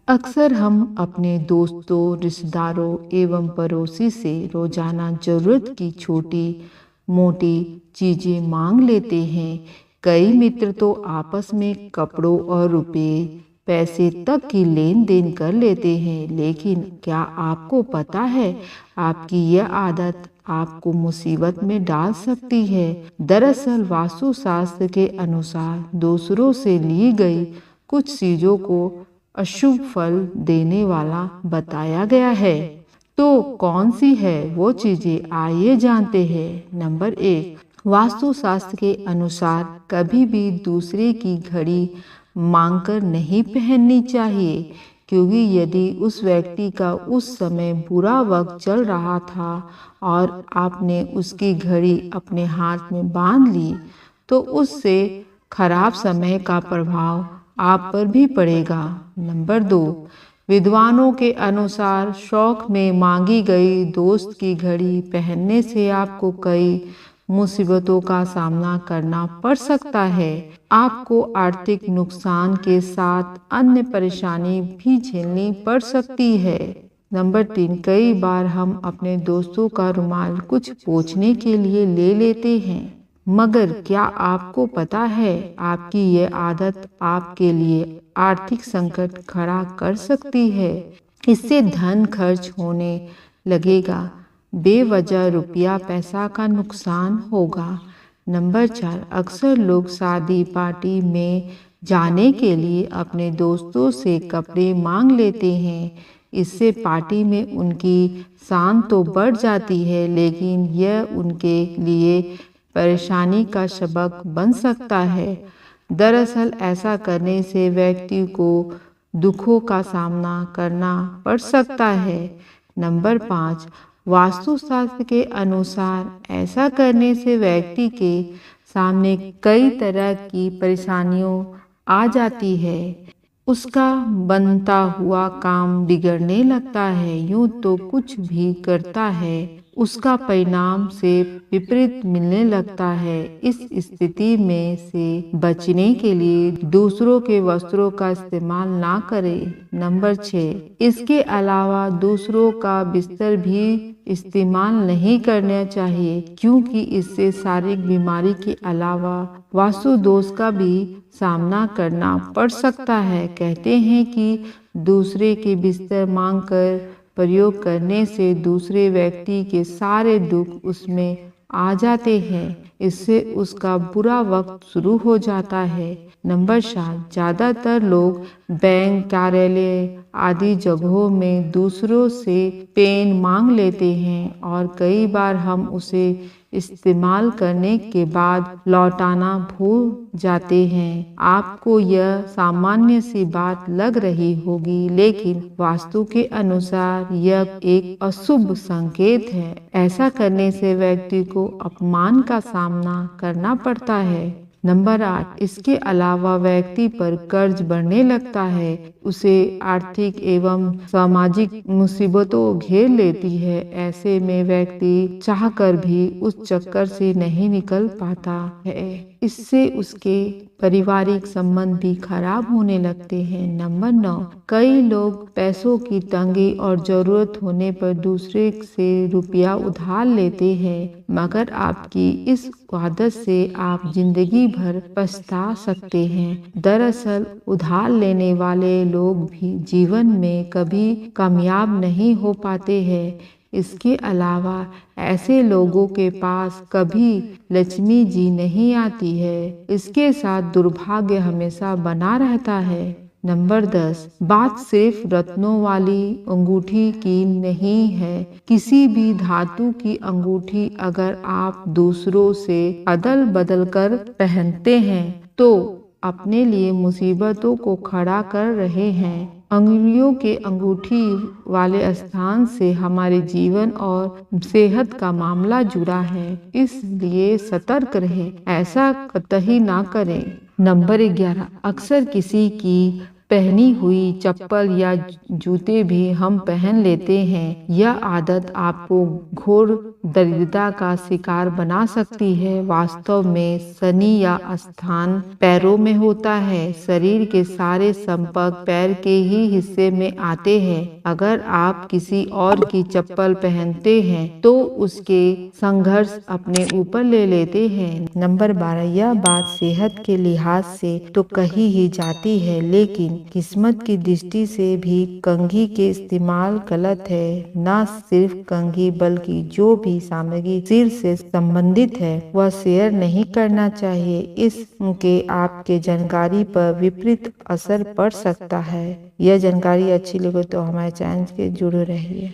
अक्सर हम अपने दोस्तों, रिश्तेदारों एवं पड़ोसी से रोजाना जरूरत की छोटी मोटी चीजें मांग लेते हैं। कई मित्र तो आपस में कपड़ों और रुपए, पैसे तक की लेन देन कर लेते हैं। लेकिन क्या आपको पता है, आपकी यह आदत आपको मुसीबत में डाल सकती है। दरअसल वास्तुशास्त्र के अनुसार दूसरों से ली गई कुछ चीजों को अशुभ फल देने वाला बताया गया है। तो कौन सी है वो चीजें, आइए जानते हैं। नंबर 1, वास्तुशास्त्र के अनुसार कभी भी दूसरे की घड़ी मांगकर नहीं पहननी चाहिए, क्योंकि यदि उस व्यक्ति का उस समय बुरा वक्त चल रहा था और आपने उसकी घड़ी अपने हाथ में बांध ली, तो उससे खराब समय का प्रभाव आप पर भी पड़ेगा। नंबर 2, विद्वानों के अनुसार शौक में मांगी गई दोस्त की घड़ी पहनने से आपको कई मुसीबतों का सामना करना पड़ सकता है। आपको आर्थिक नुकसान के साथ अन्य परेशानी भी झेलनी पड़ सकती है। नंबर 3, कई बार हम अपने दोस्तों का रुमाल कुछ पोंछने के लिए ले लेते हैं, मगर क्या आपको पता है आपकी यह आदत आपके लिए आर्थिक संकट खड़ा कर सकती है। इससे धन खर्च होने लगेगा, बेवजह रुपया पैसा का नुकसान होगा। नंबर 4, अक्सर लोग शादी पार्टी में जाने के लिए अपने दोस्तों से कपड़े मांग लेते हैं। इससे पार्टी में उनकी शान तो बढ़ जाती है, लेकिन यह उनके लिए परेशानी का सबक बन सकता है। दरअसल ऐसा करने से व्यक्ति को दुखों का सामना करना पड़ सकता है। नंबर 5, वास्तुशास्त्र के अनुसार ऐसा करने से व्यक्ति के सामने कई तरह की परेशानियों आ जाती है। उसका बनता हुआ काम बिगड़ने लगता है। यूं तो कुछ भी करता है, उसका परिणाम से विपरीत मिलने लगता है। इस स्थिति में से बचने के लिए दूसरों के वस्त्रों का इस्तेमाल ना करें। नंबर 6, इसके अलावा दूसरों का बिस्तर भी इस्तेमाल नहीं करना चाहिए, क्योंकि इससे शारीरिक बीमारी के अलावा वास्तु दोष का भी सामना करना पड़ सकता है। कहते हैं कि दूसरे के बिस्तर मांगकर प्रयोग करने से दूसरे व्यक्ति के सारे दुख उसमें आ जाते हैं। इससे उसका बुरा वक्त शुरू हो जाता है। नंबर 7, ज़्यादातर लोग बैंक, कार्यालय आदि जगहों में दूसरों से पेन मांग लेते हैं और कई बार हम उसे इस्तेमाल करने के बाद लौटाना भूल जाते हैं। आपको यह सामान्य सी बात लग रही होगी, लेकिन वास्तु के अनुसार यह एक अशुभ संकेत है। ऐसा करने से व्यक्ति को अपमान का सामना करना पड़ता है। नंबर 8, इसके अलावा व्यक्ति पर कर्ज बढ़ने लगता है। उसे आर्थिक एवं सामाजिक मुसीबतों घेर लेती है। ऐसे में व्यक्ति चाहकर भी उस चक्कर से नहीं निकल पाता है। इससे उसके पारिवारिक संबंध भी खराब होने लगते हैं। नंबर 9, कई लोग पैसों की तंगी और जरूरत होने पर दूसरे से रुपया उधार लेते हैं, मगर आपकी इस आदत से आप जिंदगी भर पछता सकते हैं। दरअसल उधार लेने वाले लोग भी जीवन में कभी कामयाब नहीं हो पाते हैं। इसके अलावा ऐसे लोगों के पास कभी लक्ष्मी जी नहीं आती है। इसके साथ दुर्भाग्य हमेशा बना रहता है। नंबर 10, बात सिर्फ रत्नों वाली अंगूठी की नहीं है। किसी भी धातु की अंगूठी अगर आप दूसरों से अदल बदल कर पहनते हैं तो अपने लिए मुसीबतों को खड़ा कर रहे हैं। अंगुलियों के अंगूठी वाले स्थान से हमारे जीवन और सेहत का मामला जुड़ा है, इसलिए सतर्क रहें, ऐसा कतई ना करें। नंबर 11, अक्सर किसी की पहनी हुई चप्पल या जूते भी हम पहन लेते हैं। यह आदत आपको घोर दरिद्रता का शिकार बना सकती है। वास्तव में शनि या स्थान पैरों में होता है। शरीर के सारे संपर्क पैर के ही हिस्से में आते हैं। अगर आप किसी और की चप्पल पहनते हैं तो उसके संघर्ष अपने ऊपर ले लेते हैं। नंबर 12, यह बात सेहत के लिहाज से तो कही ही जाती है, लेकिन किस्मत की दृष्टि से भी कंघी के इस्तेमाल गलत है। न सिर्फ कंघी बल्कि जो भी सामग्री सिर से संबंधित है वह शेयर नहीं करना चाहिए। इसके आपके जानकारी पर विपरीत असर पड़ सकता है। यह जानकारी अच्छी लगे तो हमारे चैनल के जुड़े रहिए।